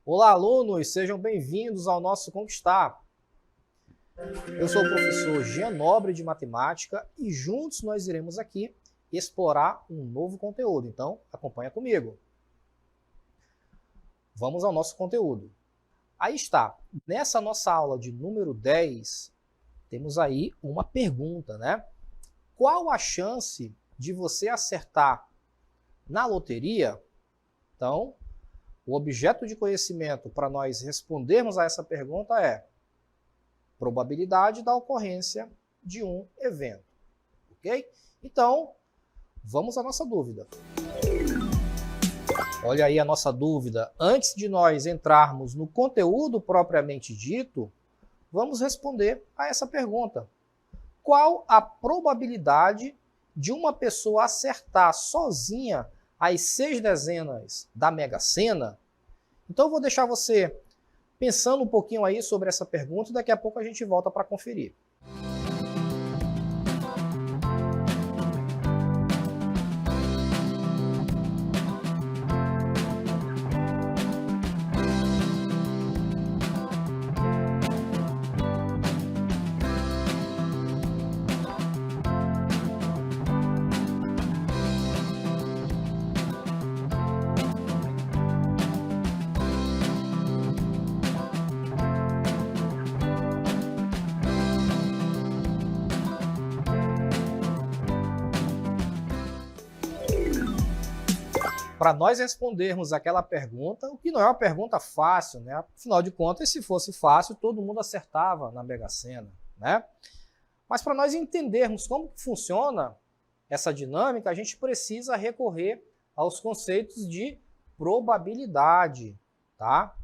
Olá, alunos! Sejam bem-vindos ao nosso Conquistar. Eu sou o professor Jean Nobre de Matemática e juntos nós iremos aqui explorar um novo conteúdo. Então, acompanha comigo. Vamos ao nosso conteúdo. Aí está. Nessa nossa aula de número 10, temos aí uma pergunta, né? Qual a chance de você acertar na loteria? Então, o objeto de conhecimento para nós respondermos a essa pergunta é probabilidade da ocorrência de um evento, ok? Então, vamos à nossa dúvida. Olha aí a nossa dúvida. Antes de nós entrarmos no conteúdo propriamente dito, vamos responder a essa pergunta. Qual a probabilidade de uma pessoa acertar sozinha as 6 dezenas da Mega Sena? Então eu vou deixar você pensando um pouquinho aí sobre essa pergunta e daqui a pouco a gente volta para conferir. Para nós respondermos aquela pergunta, o que não é uma pergunta fácil, né? Afinal de contas, se fosse fácil, todo mundo acertava na Mega Sena, né? Mas para nós entendermos como que funciona essa dinâmica, a gente precisa recorrer aos conceitos de probabilidade, tá?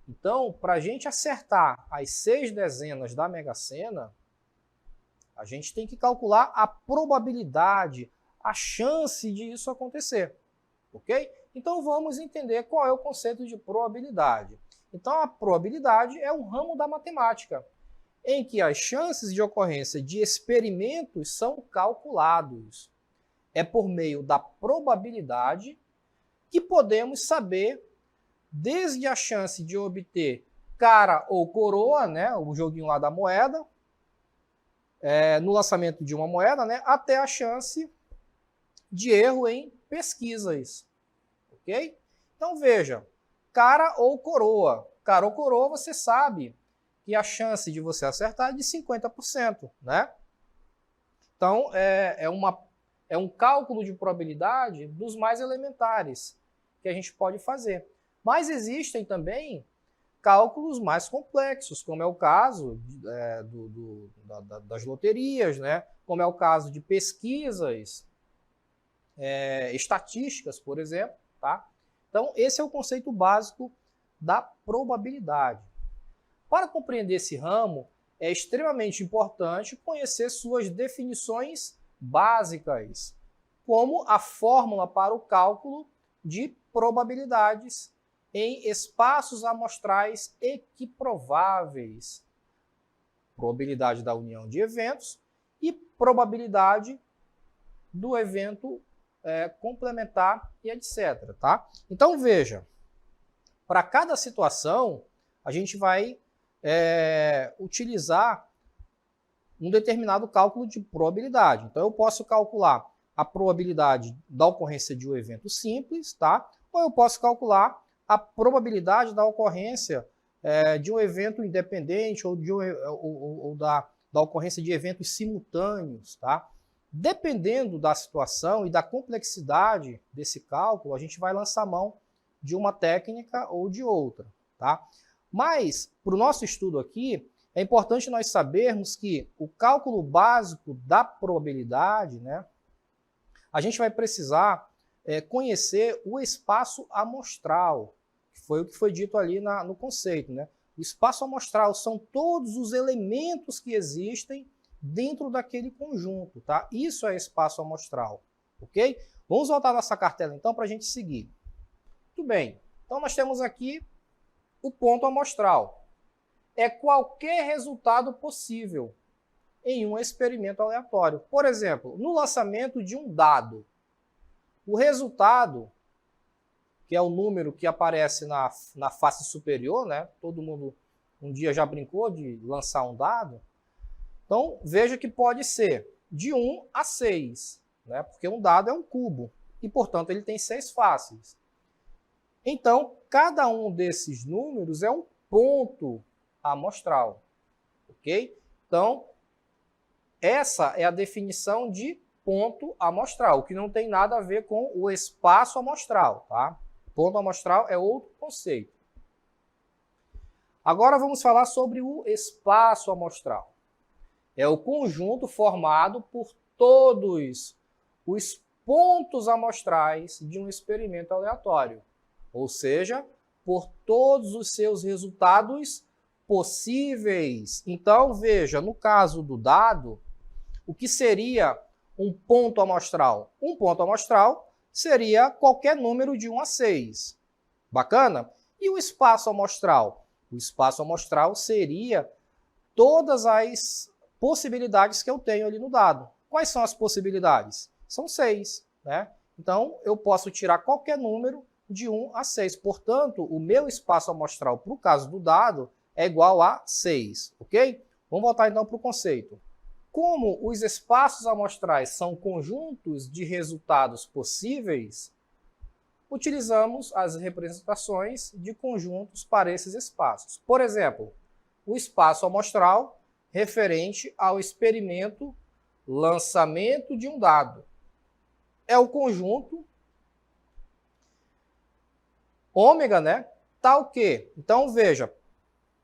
Então, para a gente acertar as 6 dezenas da Mega Sena, a gente tem que calcular a probabilidade, a chance de isso acontecer. Ok? Então vamos entender qual é o conceito de probabilidade. Então a probabilidade é um ramo da matemática, em que as chances de ocorrência de experimentos são calculados. É por meio da probabilidade que podemos saber desde a chance de obter cara ou coroa, né, o joguinho lá da moeda, no lançamento de uma moeda, né, até a chance de erro em pesquisas, ok? Então veja, cara ou coroa. Cara ou coroa, você sabe que a chance de você acertar é de 50%, né? Então é um cálculo de probabilidade dos mais elementares que a gente pode fazer. Mas existem também cálculos mais complexos, como é o caso das loterias, né? Como é o caso de pesquisas estatísticas, por exemplo. Tá? Então, esse é o conceito básico da probabilidade. Para compreender esse ramo, é extremamente importante conhecer suas definições básicas, como a fórmula para o cálculo de probabilidades em espaços amostrais equiprováveis, probabilidade da união de eventos e probabilidade do evento complementar e etc. Tá? Então veja, para cada situação a gente vai utilizar um determinado cálculo de probabilidade. Então eu posso calcular a probabilidade da ocorrência de um evento simples, tá? Ou eu posso calcular a probabilidade da ocorrência de um evento independente ou da ocorrência de eventos simultâneos, tá? Dependendo da situação e da complexidade desse cálculo, a gente vai lançar mão de uma técnica ou de outra, tá? Mas, para o nosso estudo aqui, é importante nós sabermos que o cálculo básico da probabilidade, né, a gente vai precisar conhecer o espaço amostral, que foi o que foi dito ali no conceito, né? O espaço amostral são todos os elementos que existem dentro daquele conjunto, tá? Isso é espaço amostral, ok? Vamos voltar à nossa cartela então para a gente seguir. Muito bem, então nós temos aqui o ponto amostral. É qualquer resultado possível em um experimento aleatório. Por exemplo, no lançamento de um dado, o resultado, que é o número que aparece na face superior, né? Todo mundo um dia já brincou de lançar um dado. Então, veja que pode ser de 1 a 6, né? Porque um dado é um cubo e, portanto, ele tem 6 faces. Então, cada um desses números é um ponto amostral, ok? Então, essa é a definição de ponto amostral, que não tem nada a ver com o espaço amostral, tá? Ponto amostral é outro conceito. Agora vamos falar sobre o espaço amostral. É o conjunto formado por todos os pontos amostrais de um experimento aleatório, ou seja, por todos os seus resultados possíveis. Então, veja, no caso do dado, o que seria um ponto amostral? Um ponto amostral seria qualquer número de 1 a 6. Bacana? E o espaço amostral? O espaço amostral seria todas as possibilidades que eu tenho ali no dado. Quais são as possibilidades? São 6, né? Então, eu posso tirar qualquer número de 1 a 6. Portanto, o meu espaço amostral para o caso do dado é igual a 6, ok? Vamos voltar então para o conceito. Como os espaços amostrais são conjuntos de resultados possíveis, utilizamos as representações de conjuntos para esses espaços. Por exemplo, o espaço amostral referente ao experimento lançamento de um dado. É o conjunto ômega, né? Tal que. Então, veja,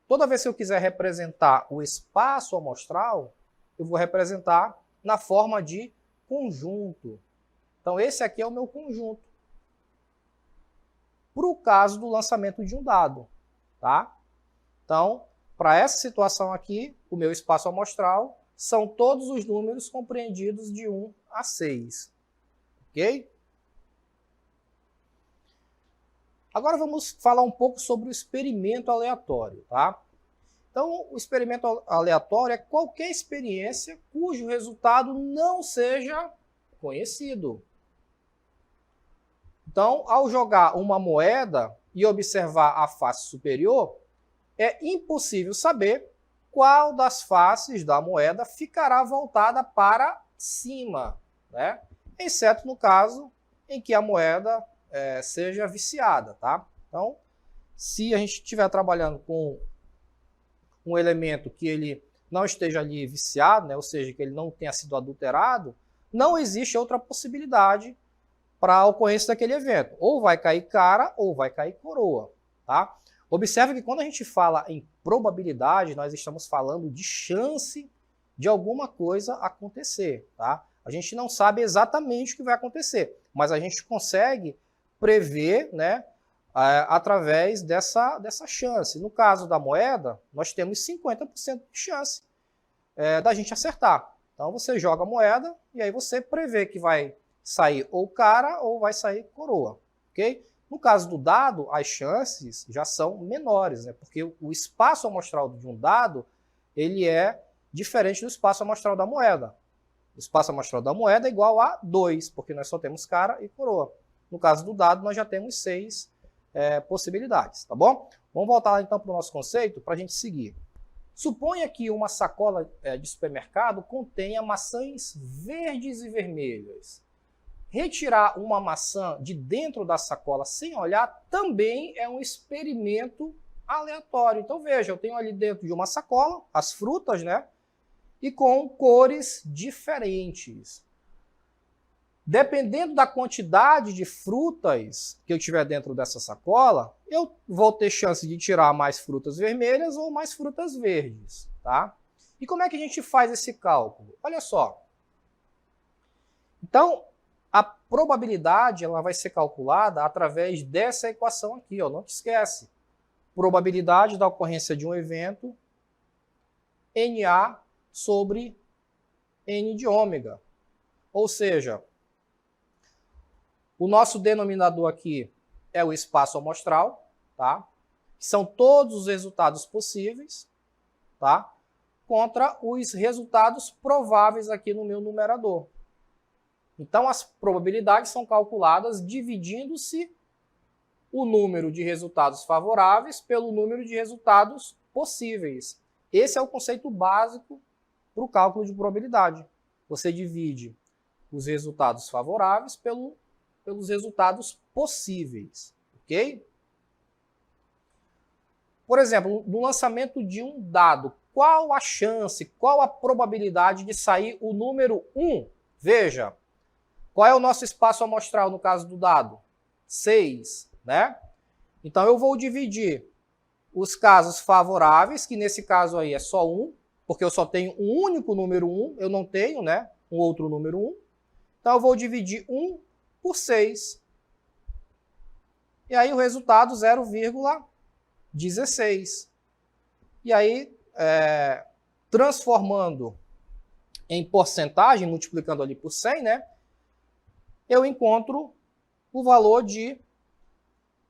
toda vez que eu quiser representar o espaço amostral, eu vou representar na forma de conjunto. Então, esse aqui é o meu conjunto. Para o caso do lançamento de um dado, tá? Então, para essa situação aqui, o meu espaço amostral são todos os números compreendidos de 1 a 6. Ok? Agora vamos falar um pouco sobre o experimento aleatório, tá? Então, o experimento aleatório é qualquer experiência cujo resultado não seja conhecido. Então, ao jogar uma moeda e observar a face superior, é impossível saber qual das faces da moeda ficará voltada para cima, né? Exceto no caso em que a moeda seja viciada, tá? Então, se a gente estiver trabalhando com um elemento que ele não esteja ali viciado, né? Ou seja, que ele não tenha sido adulterado, não existe outra possibilidade para a ocorrência daquele evento. Ou vai cair cara ou vai cair coroa, tá? Observe que quando a gente fala em probabilidade, nós estamos falando de chance de alguma coisa acontecer, tá? A gente não sabe exatamente o que vai acontecer, mas a gente consegue prever, né, através dessa chance. No caso da moeda, nós temos 50% de chance da gente acertar. Então você joga a moeda e aí você prevê que vai sair ou cara ou vai sair coroa, ok? No caso do dado, as chances já são menores, né? Porque o espaço amostral de um dado ele é diferente do espaço amostral da moeda. O espaço amostral da moeda é igual a 2, porque nós só temos cara e coroa. No caso do dado, nós já temos 6 possibilidades, tá bom? Vamos voltar então para o nosso conceito para a gente seguir. Suponha que uma sacola de supermercado contenha maçãs verdes e vermelhas. Retirar uma maçã de dentro da sacola sem olhar também é um experimento aleatório. Então veja, eu tenho ali dentro de uma sacola as frutas, né? E com cores diferentes. Dependendo da quantidade de frutas que eu tiver dentro dessa sacola, eu vou ter chance de tirar mais frutas vermelhas ou mais frutas verdes, tá? E como é que a gente faz esse cálculo? Olha só. Então, a probabilidade ela vai ser calculada através dessa equação aqui, ó, não te esquece. Probabilidade da ocorrência de um evento, NA sobre N de ômega. Ou seja, O nosso denominador aqui é o espaço amostral, tá? Que são todos os resultados possíveis, tá? Contra os resultados prováveis aqui no meu numerador. Então, as probabilidades são calculadas dividindo-se o número de resultados favoráveis pelo número de resultados possíveis. Esse é o conceito básico para o cálculo de probabilidade. Você divide os resultados favoráveis pelos resultados possíveis, ok? Por exemplo, no lançamento de um dado, qual a chance, qual a probabilidade de sair o número 1? Veja, qual é o nosso espaço amostral no caso do dado? 6, né? Então eu vou dividir os casos favoráveis, que nesse caso aí é só 1, porque eu só tenho um único número 1, eu não tenho, né, um outro número 1. Então eu vou dividir 1 por 6. E aí o resultado 0,16. E aí, transformando em porcentagem, multiplicando ali por 100, né, eu encontro o valor de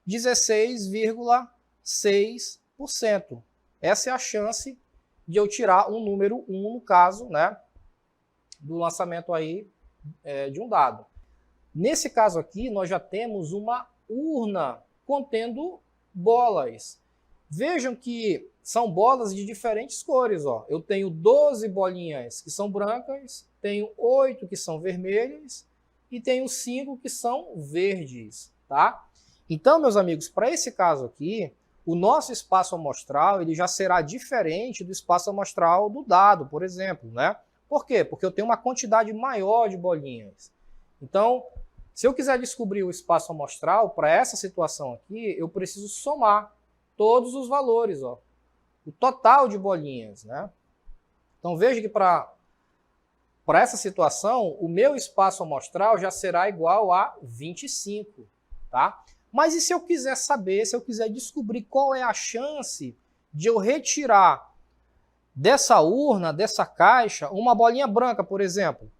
16,6%. Essa é a chance de eu tirar um número 1, no caso, né, do lançamento aí de um dado. Nesse caso aqui, nós já temos uma urna contendo bolas. Vejam que são bolas de diferentes cores. Ó. Eu tenho 12 bolinhas que são brancas, tenho 8 que são vermelhas e tenho 5 que são verdes. Tá? Então, meus amigos, para esse caso aqui, o nosso espaço amostral ele já será diferente do espaço amostral do dado, por exemplo. Né? Por quê? Porque eu tenho uma quantidade maior de bolinhas. Então, se eu quiser descobrir o espaço amostral para essa situação aqui, eu preciso somar todos os valores, ó, o total de bolinhas, né? Então veja que para essa situação, o meu espaço amostral já será igual a 25, tá? Mas e se eu quiser saber, se eu quiser descobrir qual é a chance de eu retirar dessa urna, dessa caixa, uma bolinha branca, por exemplo?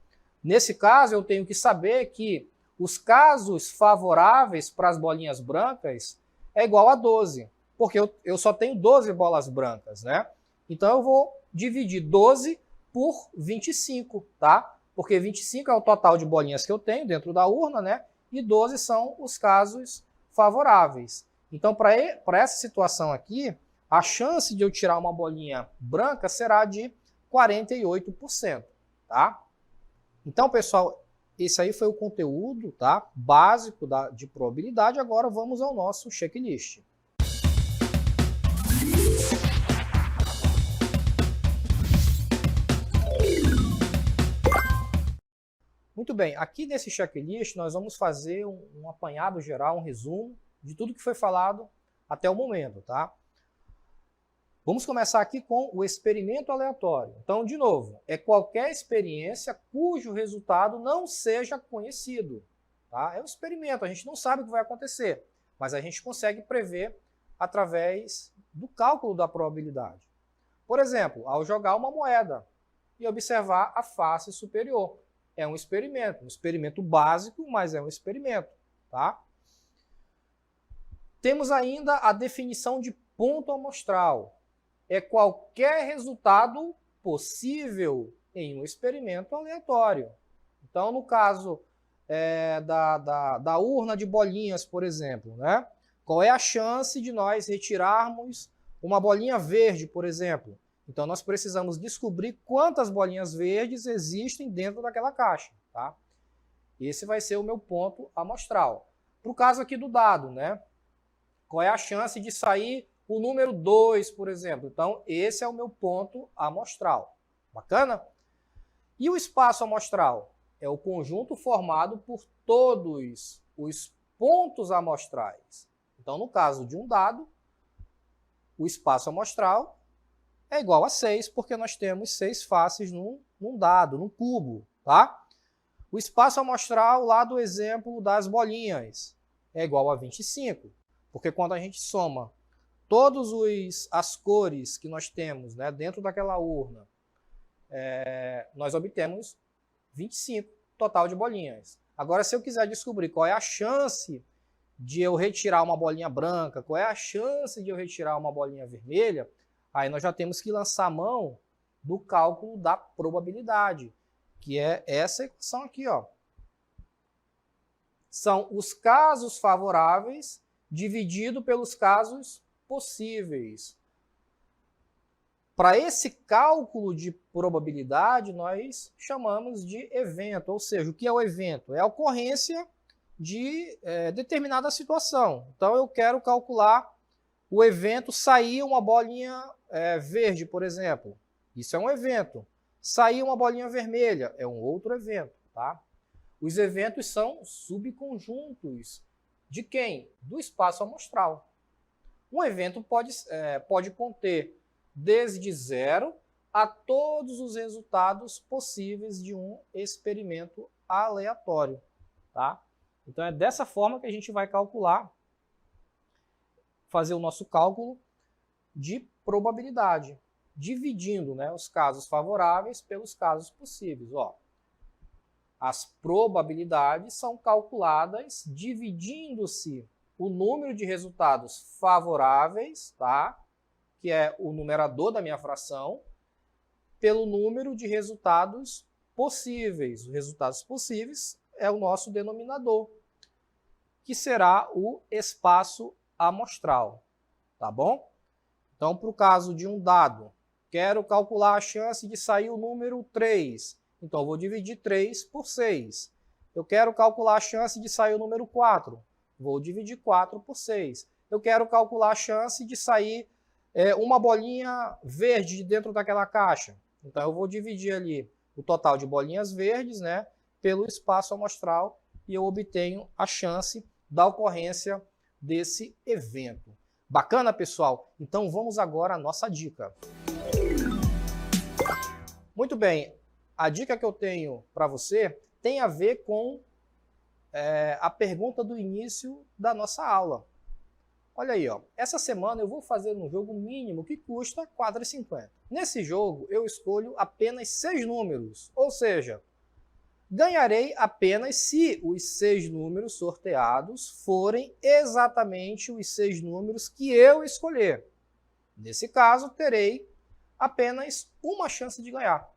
Nesse caso, eu tenho que saber que os casos favoráveis para as bolinhas brancas é igual a 12, porque eu só tenho 12 bolas brancas, né? Então eu vou dividir 12 por 25, tá? Porque 25 é o total de bolinhas que eu tenho dentro da urna, né? E 12 são os casos favoráveis. Então, para essa situação aqui, a chance de eu tirar uma bolinha branca será de 48%, tá? Então, pessoal, esse aí foi o conteúdo, tá, básico de probabilidade. Agora vamos ao nosso checklist. Muito bem, aqui nesse checklist nós vamos fazer um apanhado geral, um resumo de tudo que foi falado até o momento, tá? Vamos começar aqui com o experimento aleatório. Então, de novo, é qualquer experiência cujo resultado não seja conhecido. Tá? É um experimento, a gente não sabe o que vai acontecer, mas a gente consegue prever através do cálculo da probabilidade. Por exemplo, ao jogar uma moeda e observar a face superior. É um experimento básico, mas é um experimento. Tá? Temos ainda a definição de ponto amostral. É qualquer resultado possível em um experimento aleatório. Então, no caso da urna de bolinhas, por exemplo, né? Qual é a chance de nós retirarmos uma bolinha verde, por exemplo? Então, nós precisamos descobrir quantas bolinhas verdes existem dentro daquela caixa. Tá? Esse vai ser o meu ponto amostral. Para o caso aqui do dado, né? Qual é a chance de sair o número 2, por exemplo? Então, esse é o meu ponto amostral. Bacana? E o espaço amostral? É o conjunto formado por todos os pontos amostrais. Então, no caso de um dado, o espaço amostral é igual a 6, porque nós temos 6 faces num dado, num cubo. Tá? O espaço amostral lá do exemplo das bolinhas é igual a 25, porque quando a gente soma todas as cores que nós temos, né, dentro daquela urna, nós obtemos 25 total de bolinhas. Agora, se eu quiser descobrir qual é a chance de eu retirar uma bolinha branca, qual é a chance de eu retirar uma bolinha vermelha, aí nós já temos que lançar a mão do cálculo da probabilidade, que é essa equação aqui, ó. São os casos favoráveis dividido pelos casos possíveis. Para esse cálculo de probabilidade, nós chamamos de evento, ou seja, o que é o evento? É a ocorrência de determinada situação. Então, eu quero calcular o evento sair uma bolinha verde, por exemplo. Isso é um evento. Sair uma bolinha vermelha é um outro evento, tá? Os eventos são subconjuntos de quem? Do espaço amostral. Um evento pode conter desde 0 a todos os resultados possíveis de um experimento aleatório, tá? Então é dessa forma que a gente vai calcular, fazer o nosso cálculo de probabilidade, dividindo, né, os casos favoráveis pelos casos possíveis. Ó, as probabilidades são calculadas dividindo-se o número de resultados favoráveis, tá? Que é o numerador da minha fração, pelo número de resultados possíveis. Os resultados possíveis é o nosso denominador, que será o espaço amostral, tá bom? Então, para o caso de um dado, quero calcular a chance de sair o número 3. Então, eu vou dividir 3 por 6. Eu quero calcular a chance de sair o número 4. Vou dividir 4 por 6. Eu quero calcular a chance de sair uma bolinha verde dentro daquela caixa. Então, eu vou dividir ali o total de bolinhas verdes, né, pelo espaço amostral e eu obtenho a chance da ocorrência desse evento. Bacana, pessoal? Então, vamos agora à nossa dica. Muito bem, a dica que eu tenho para você tem a ver com a pergunta do início da nossa aula. Olha aí, ó. Essa semana eu vou fazer um jogo mínimo que custa R$ 4,50. Nesse jogo, eu escolho apenas 6 números, ou seja, ganharei apenas se os 6 números sorteados forem exatamente os 6 números que eu escolher. Nesse caso, terei apenas uma chance de ganhar.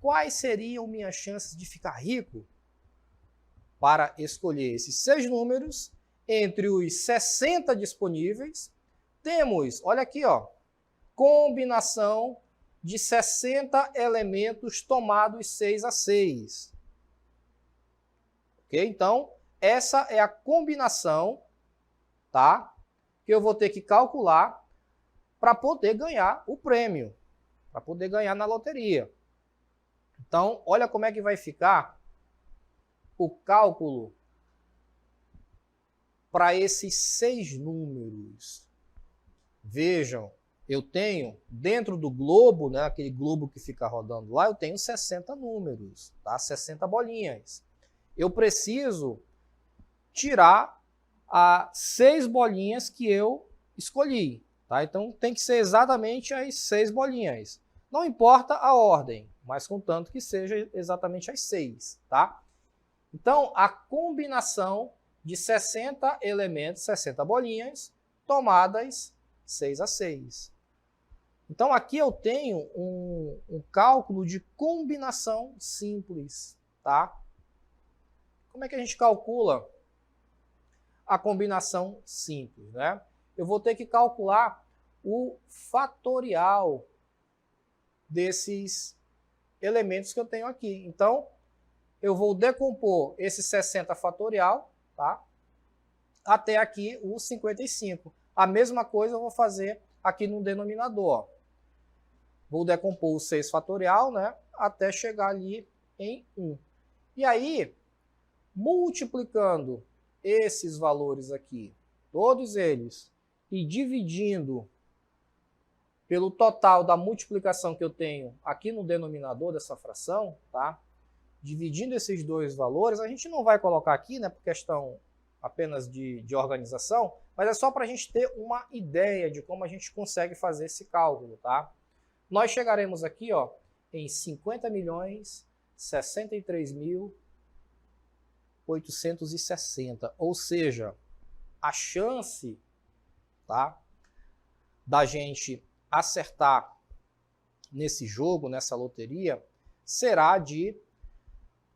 Quais seriam minhas chances de ficar rico? Para escolher esses 6 números, entre os 60 disponíveis, temos, olha aqui, ó, combinação de 60 elementos tomados 6 a 6. Ok? Então, essa é a combinação, tá, que eu vou ter que calcular para poder ganhar o prêmio, para poder ganhar na loteria. Então, olha como é que vai ficar o cálculo para esses 6 números. Vejam, eu tenho dentro do globo, né, aquele globo que fica rodando lá, eu tenho 60 números, tá? 60 bolinhas. Eu preciso tirar as 6 bolinhas que eu escolhi, tá? Então tem que ser exatamente as 6 bolinhas. Não importa a ordem, mas contanto que seja exatamente as 6, tá? Então a combinação de 60 elementos, 60 bolinhas, tomadas 6 a 6. Então aqui eu tenho um cálculo de combinação simples, tá? Como é que a gente calcula a combinação simples, né? Eu vou ter que calcular o fatorial desses elementos que eu tenho aqui. Então, eu vou decompor esse 60 fatorial, tá? Até aqui o 55. A mesma coisa eu vou fazer aqui no denominador. Ó. Vou decompor o 6 fatorial, né? Até chegar ali em 1. E aí, multiplicando esses valores aqui, todos eles, e dividindo pelo total da multiplicação que eu tenho aqui no denominador dessa fração, tá? Dividindo esses dois valores, a gente não vai colocar aqui, né, por questão apenas de organização, mas é só para a gente ter uma ideia de como a gente consegue fazer esse cálculo, tá? Nós chegaremos aqui, ó, em 50.063.000 860. Ou seja, a chance, tá, da gente acertar nesse jogo, nessa loteria, será de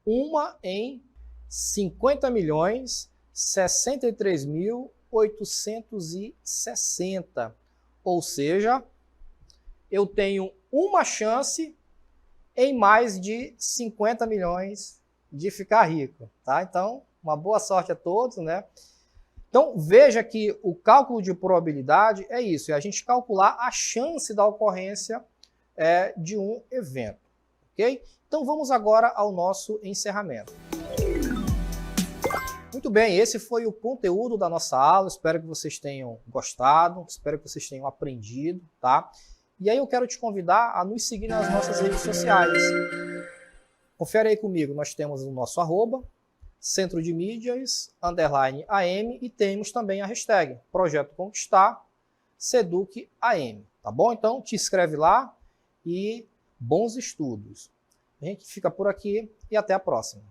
1 em 50.063.860. Ou seja, eu tenho uma chance em mais de 50 milhões de ficar rico, tá? Então, uma boa sorte a todos, né? Então, veja que o cálculo de probabilidade é isso, é a gente calcular a chance da ocorrência de um evento, ok? Então, vamos agora ao nosso encerramento. Muito bem, esse foi o conteúdo da nossa aula, espero que vocês tenham gostado, espero que vocês tenham aprendido, tá? E aí eu quero te convidar a nos seguir nas nossas redes sociais. Confere aí comigo, nós temos o nosso @ Centro de Mídias, _AM, e temos também a hashtag Projeto Conquistar, SEDUCAM, tá bom? Então te inscreve lá e bons estudos. A gente fica por aqui e até a próxima.